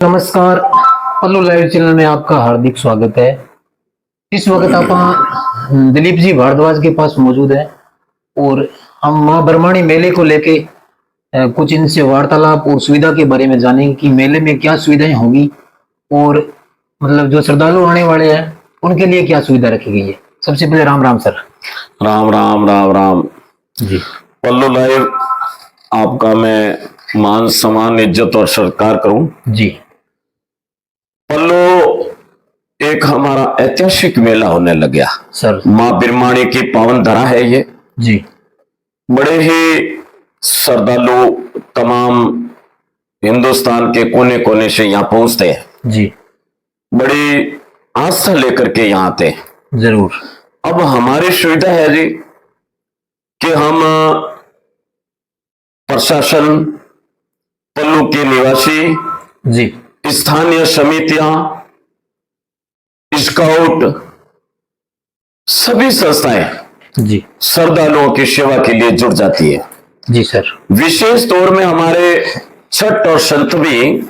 नमस्कार। पल्लू live channel में आपका हार्दिक स्वागत है। इस वक्त आप दिलीप जी भारद्वाज के पास मौजूद है और हम मां बरमाणी मेले को लेके कुछ इनसे वार्तालाप और सुविधा के बारे में जानेंगे कि मेले में क्या सुविधाएं होगी और मतलब जो श्रद्धालु आने वाले हैं उनके लिए क्या सुविधा रखी गई है। सबसे पहले राम राम सर। राम राम राम राम जी। पल्लू लाइव आपका मैं मान सम्मान इज्जत और सत्कार करूं। जी। पल्लू एक हमारा ऐतिहासिक मेला होने लग गया सर। मां बिरमाणी की पावन धरा है ये। जी। बड़े ही श्रद्धालु तमाम हिंदुस्तान के कोने कोने से यहाँ पहुंचते हैं। जी। बड़ी आस्था लेकर के यहाँ आते हैं। जरूर। अब हमारी सुविधा है जी कि हम प्रशासन, पल्लू के निवासी, जी, स्थानीय समितियां, स्काउट, सभी संस्थाएं जी, श्रद्धालुओं की सेवा के लिए जुट जाती है। जी सर। विशेष तौर में हमारे छठ और सप्तमी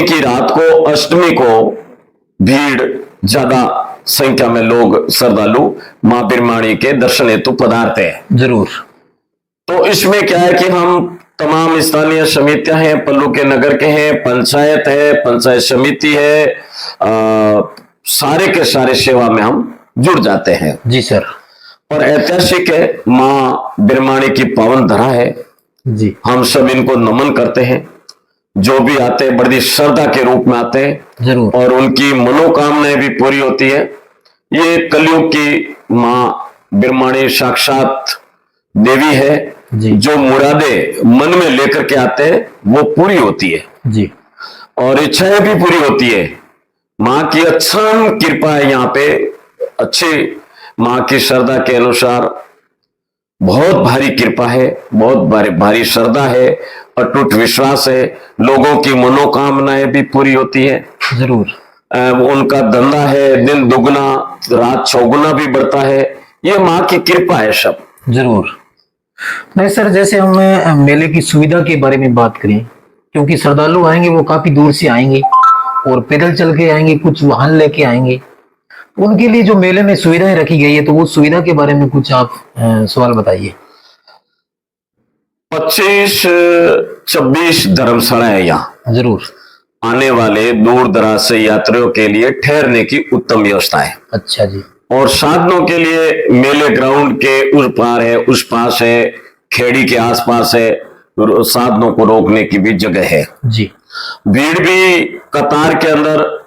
की रात को, अष्टमी को भीड़ ज्यादा संख्या में लोग श्रद्धालु मां बिरमाणी के दर्शन हेतु पधारते हैं। जरूर। तो इसमें क्या है कि हम तमाम स्थानीय समितियां हैं, पल्लू के नगर के हैं, पंचायत है, पंचायत समिति है, सारे के सारे सेवा में हम जुड़ जाते हैं। जी सर। और ऐतिहासिक है, मां बिरमाणी की पावन धरा है। जी। हम सब इनको नमन करते हैं। जो भी आते हैं बड़ी श्रद्धा के रूप में आते हैं। जरूर। और उनकी मनोकामनाएं भी पूरी होती है। ये कलयुग की मां बिरमाणी साक्षात देवी है। जी। जो मुरादे मन में लेकर के आते हैं वो पूरी होती है। जी। और इच्छाएं भी पूरी होती है। मां की अच्छा कृपा है यहाँ पे। अच्छी मां की श्रद्धा के अनुसार बहुत भारी कृपा है, बहुत भारी श्रद्धा है, अटूट विश्वास है। लोगों की मनोकामनाएं भी पूरी होती है। जरूर। उनका धंधा है, दिन दुगना रात चौगुना भी बढ़ता है। ये मां की कृपा है सब। जरूर। नहीं सर, जैसे हम मेले की सुविधा के बारे में बात करें, क्योंकि श्रद्धालु आएंगे वो काफी दूर से आएंगे और पैदल चल के आएंगे, कुछ वाहन लेके आएंगे, उनके लिए जो मेले में सुविधाएं रखी गई है तो वो सुविधा के बारे में कुछ आप सवाल बताइए। 25-26 धर्मशाला है यहाँ। जरूर। आने वाले दूर दराज से यात्रियों के लिए ठहरने की उत्तम व्यवस्था है। अच्छा जी। और साधनों के लिए मेले ग्राउंड के उस पार है, उस पास है, खेड़ी के आसपास है, साधनों को रोकने की भी जगह है। जी। भीड़ भी कतार के अंदर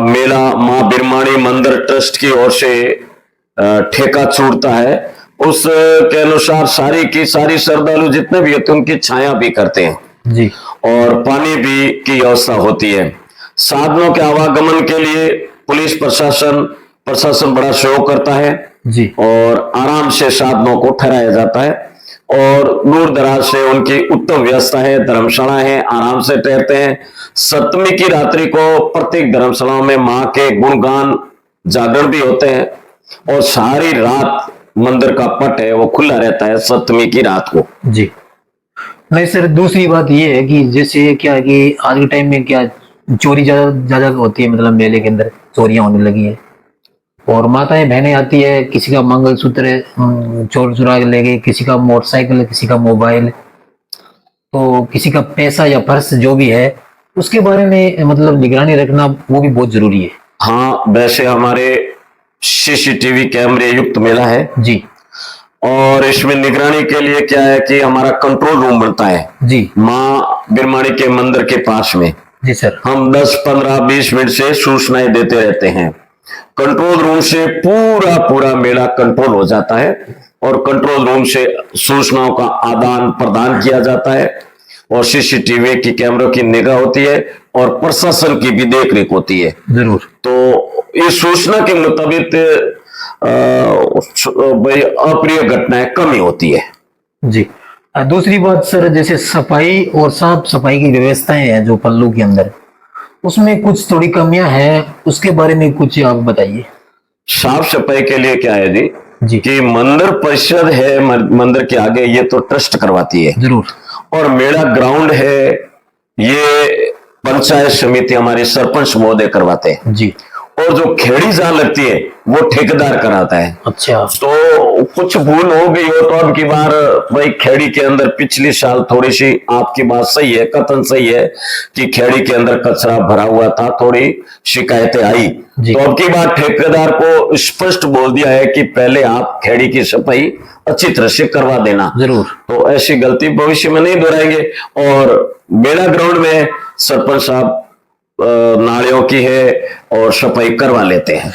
मेला मां बिरमाणी मंदिर ट्रस्ट की ओर से ठेका छूटता है, उसके अनुसार सारी की सारी श्रद्धालु जितने भी होते हैं उनकी छाया भी करते हैं। जी। और पानी भी की व्यवस्था होती है। साधनों के आवागमन के लिए पुलिस प्रशासन बड़ा सहयोग करता है। जी। और आराम से साधनों को ठहराया जाता है। और दूर दराज से उनकी उत्तम व्यवस्था है, धर्मशाला है, आराम से ठहरते हैं। सप्तमी की रात्रि को प्रत्येक धर्मशालाओं में मां के गुणगान जागरण भी होते हैं और सारी रात मंदिर का पट है वो खुला रहता है सप्तमी की रात को। जी। नहीं सर, दूसरी बात ये है कि जैसे क्या है कि आज के टाइम में क्या चोरी ज्यादा होती है, मतलब मेले के अंदर चोरियां होने लगी है और माताएं बहनें आती है, किसी का मंगलसूत्र चोर चुरा के ले गए, किसी का मोटरसाइकिल, किसी का मोबाइल, तो किसी का पैसा या पर्स जो भी है उसके बारे में मतलब निगरानी रखना वो भी बहुत जरूरी है। हाँ, वैसे हमारे सीसीटीवी कैमरे युक्त मेला है जी। और इसमें निगरानी के लिए क्या है कि हमारा कंट्रोल रूम बनता है जी। मां बिरमाणी के मंदिर के पास में। जी सर। हम 10, 15, 20 मिनट से सूचनाएं देते रहते हैं। कंट्रोल रूम से पूरा मेला कंट्रोल हो जाता है और कंट्रोल रूम से सूचनाओं का आदान प्रदान किया जाता है और सीसीटीवी की कैमरों की निगाह होती है और प्रशासन की भी देख रेख होती है। जरूर। तो इस सूचना के मुताबिक अप्रिय घटनाएं कमी होती है। जी। दूसरी बात सर, जैसे सफाई और साफ सफाई की व्यवस्थाएं हैं जो पल्लू के अंदर, उसमें कुछ थोड़ी कमियां हैं, उसके बारे में कुछ आप बताइए। साफ सफाई के लिए क्या है जी कि मंदिर परिषद है, मंदिर के आगे ये तो ट्रस्ट करवाती है। जरूर। और मेला ग्राउंड है, ये पंचायत समिति हमारे सरपंच महोदय करवाते हैं जी। और जो खेड़ी जहां लगती है वो ठेकेदार कराता है। अच्छा। तो कुछ भूल हो गई हो तो अब की बार भाई खेड़ी के अंदर पिछली साल थोड़ी सी आपकी बात सही है, कथन सही है कि खेड़ी के अंदर कचरा भरा हुआ था, थोड़ी शिकायतें आई। जी। तो अब की बार ठेकेदार को स्पष्ट बोल दिया है कि पहले आप खेड़ी की सफाई अच्छी तरह से करवा देना। जरूर। तो ऐसी गलती भविष्य में नहीं दोहराएंगे। और बेड़ा ग्राउंड में सरपंच साहब नालियों की है और सफाई करवा लेते हैं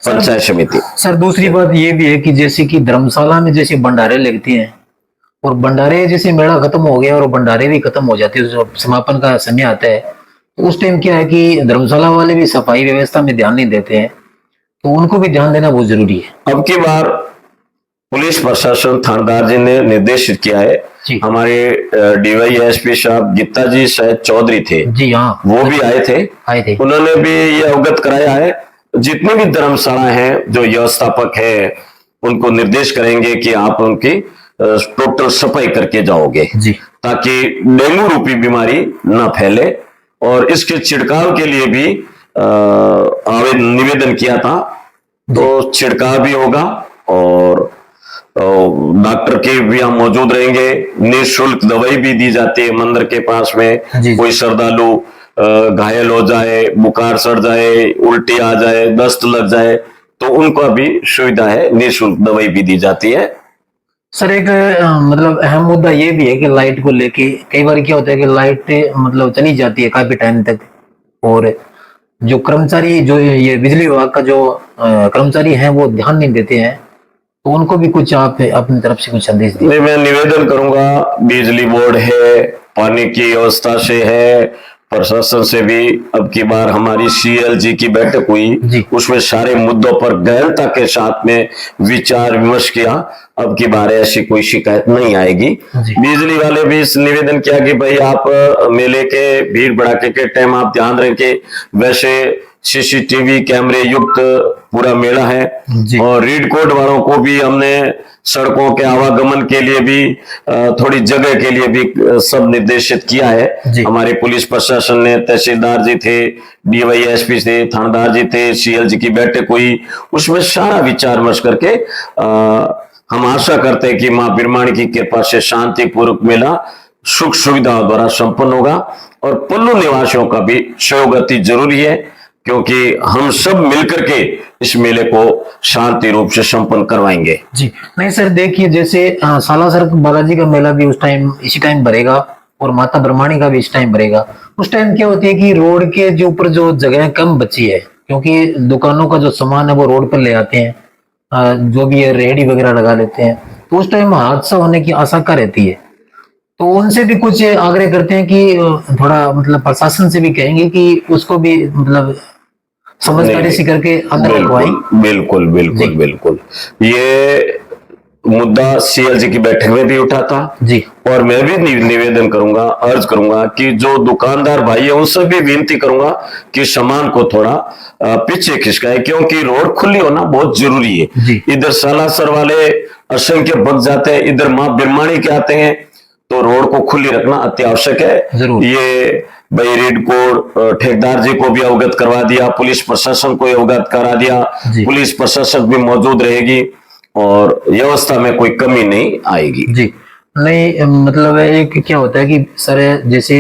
पंचायत समिति। सर दूसरी बात ये भी है कि जैसे कि धर्मशाला में जैसे भंडारे लगते हैं और भंडारे जैसे मेला खत्म हो गया और भंडारे भी खत्म हो जाते हैं, जो समापन का समय आता है तो उस टाइम क्या है कि धर्मशाला वाले भी सफाई व्यवस्था में ध्यान नहीं देते हैं, तो उनको भी ध्यान देना बहुत जरूरी है। अब की बार पुलिस प्रशासन थानेदार जी ने निर्देशित किया है, हमारे DYSP साहब गीता जी शायद चौधरी थे जी, हाँ, वो भी आए थे। उन्होंने भी ये अवगत कराया है जितनी भी धर्मशाला हैं जो व्यवस्थापक है उनको निर्देश करेंगे कि आप उनकी टोटल सफाई करके जाओगे जी, ताकि डेंगू रूपी बीमारी न फैले। और इसके छिड़काव के लिए भी निवेदन किया था, तो छिड़काव भी होगा और डॉक्टर के भी हम मौजूद रहेंगे। निःशुल्क दवाई भी दी जाती है मंदिर के पास में। कोई श्रद्धालु घायल हो जाए, बुखार चढ़ जाए, उल्टी आ जाए, दस्त लग जाए तो उनका भी सुविधा है, निःशुल्क दवाई भी दी जाती है। सर एक मतलब अहम मुद्दा ये भी है कि लाइट को लेके कई बार क्या होता है कि लाइट मतलब चली जाती है काफी टाइम तक, और जो कर्मचारी जो ये बिजली विभाग का जो कर्मचारी हैं वो ध्यान नहीं देते हैं, तो उनको भी कुछ आप अपनी तरफ से कुछ संदेश दीजिए। मैं निवेदन करूंगा, बिजली बोर्ड है, पानी की व्यवस्था से है, प्रशासन से भी अब की बार हमारी CLG की बैठक हुई, उसमें सारे मुद्दों पर गहनता के साथ में विचार विमर्श किया। अब की बार ऐसी कोई शिकायत नहीं आएगी। बिजली वाले भी इस निवेदन किया कि भाई आप मेले के भीड़ भड़ाके के टाइम आप ध्यान रखें। वैसे CCTV कैमरे युक्त पूरा मेला है और रीड कोड वालों को भी हमने सड़कों के आवागमन के लिए भी थोड़ी जगह के लिए भी सब निर्देशित किया है। हमारे पुलिस प्रशासन ने, तहसीलदार जी थे, DYSP थे, थानेदार जी थे, CLG की बैठक हुई, उसमें सारा विचार विमर्श करके हम आशा करते हैं कि मां बिरमाणी की कृपा से शांतिपूर्वक मेला सुख सुविधाओं द्वारा संपन्न होगा। और पल्लू निवासियों का भी सहयोग अति जरूरी है, क्योंकि हम सब मिलकर के इस मेले को शांति रूप से संपन्न करवाएंगे। जी नहीं सर, देखिए जैसे सालासर बालाजी का मेला भी उस टाइम इसी टाइम भरेगा और माता ब्रह्माणी का भी इस टाइम भरेगा। उस टाइम क्या होती है कि रोड के जो ऊपर जो जगह कम बची है, क्योंकि दुकानों का जो सामान है वो रोड पर ले आते हैं, जो भी है रेहड़ी वगैरह लगा लेते हैं, तो उस टाइम हादसा होने की आशंका रहती है। तो उनसे भी कुछ आग्रह करते हैं कि थोड़ा मतलब प्रशासन से भी कहेंगे कि उसको भी मतलब समझदारी से करके अंदर रखवाएं। बिल्कुल बिल्कुल बिल्कुल, ये मुद्दा CLG की बैठक में भी उठा था जी। और मैं भी निवेदन करूंगा, अर्ज करूंगा कि जो दुकानदार भाई है उनसे भी विनती करूंगा कि सामान को थोड़ा पीछे खिसकाए, क्योंकि रोड खुली होना बहुत जरूरी है। इधर सालासर वाले असंख्य भक्त जाते हैं, इधर मां बिरमाणी के आते हैं, तो रोड को खुली रखना अति आवश्यक है। ये भाई रेड कोड ठेकेदार जी को भी अवगत करवा दिया, पुलिस प्रशासन को अवगत करा दिया, पुलिस प्रशासन भी मौजूद रहेगी और व्यवस्था में कोई कमी नहीं आएगी जी। नहीं मतलब एक क्या होता है कि सर जैसे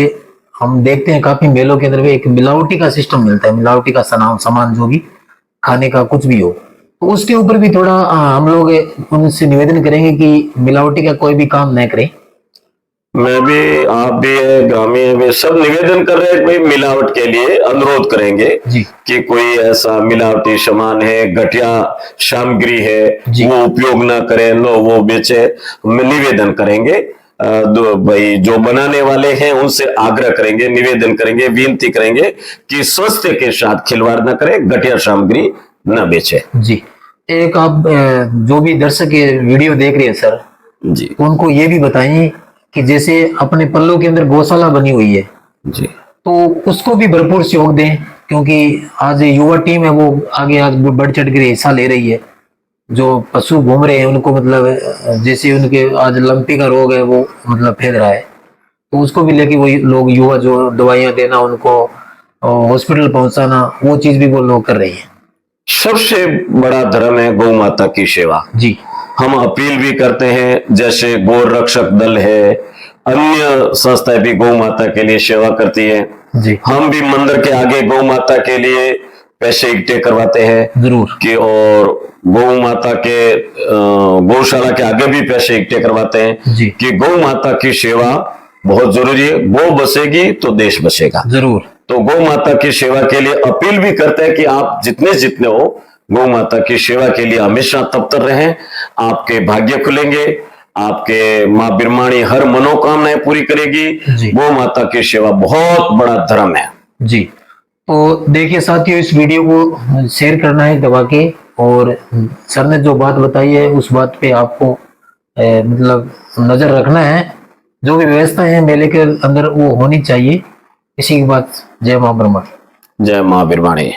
हम देखते हैं काफी मेलों के अंदर भी एक मिलावटी का सिस्टम मिलता है, मिलावटी का सामान जो भी खाने का कुछ भी हो, तो उसके ऊपर भी थोड़ा हम लोग उनसे निवेदन करेंगे कि मिलावटी का कोई भी काम न करें। मैं भी, आप भी है, ग्रामीण है, सब निवेदन कर रहे हैं भाई मिलावट के लिए अनुरोध करेंगे कि कोई ऐसा मिलावटी सामान है, घटिया सामग्री है, वो उपयोग ना करें, नो वो बेचे। निवेदन करेंगे भाई जो बनाने वाले हैं उनसे आग्रह करेंगे, निवेदन करेंगे, विनती करेंगे कि स्वास्थ्य के साथ खिलवाड़ न करें, घटिया सामग्री न बेचे जी। एक आप जो भी दर्शक वीडियो देख रहे हैं सर जी, उनको ये भी बताइए कि जैसे अपने पल्लू के अंदर गौशाला बनी हुई है जी, तो उसको भी भरपूर सहयोग दें, क्योंकि आज युवा टीम है वो आगे आज बढ़ चढ़ कर हिस्सा ले रही है। जो पशु घूम रहे हैं उनको मतलब जैसे उनके आज लंपी का रोग है वो मतलब फैल रहा है, तो उसको भी लेके वही लोग युवा जो दवाइयाँ देना उनको हॉस्पिटल पहुंचाना, वो चीज भी वो लोग कर रहे हैं। सबसे बड़ा धर्म है गौ माता की सेवा। जी हम अपील भी करते हैं, जैसे गौ रक्षक दल है, अन्य संस्थाएं भी गौ माता के लिए सेवा करती है। जी हम भी मंदिर के आगे गौ माता के लिए पैसे इकट्ठे करवाते हैं जरूर। कि, और गौ माता के गौशाला के आगे भी पैसे इकट्ठे करवाते हैं जी कि गौ माता की सेवा बहुत जरूरी है। गौ बसेगी तो देश बसेगा। जरूर। तो गौ माता की सेवा के लिए अपील भी करते हैं कि आप जितने जितने हो गौ माता की सेवा के लिए हमेशा तत्पर रहें। आपके भाग्य खुलेंगे, आपके माँ बिरमाणी हर मनोकामनाएं पूरी करेगी। जी। गौ माता की सेवा बहुत बड़ा धर्म है। जी तो देखिए साथियों, इस वीडियो को शेयर करना है दबा के, और सर ने जो बात बताई है उस बात पे आपको मतलब नजर रखना है। जो भी व्यवस्था है मेले के अंदर वो होनी चाहिए। इसी की बात। जय मां ब्रह्मा। जय माँ बिरमाणी।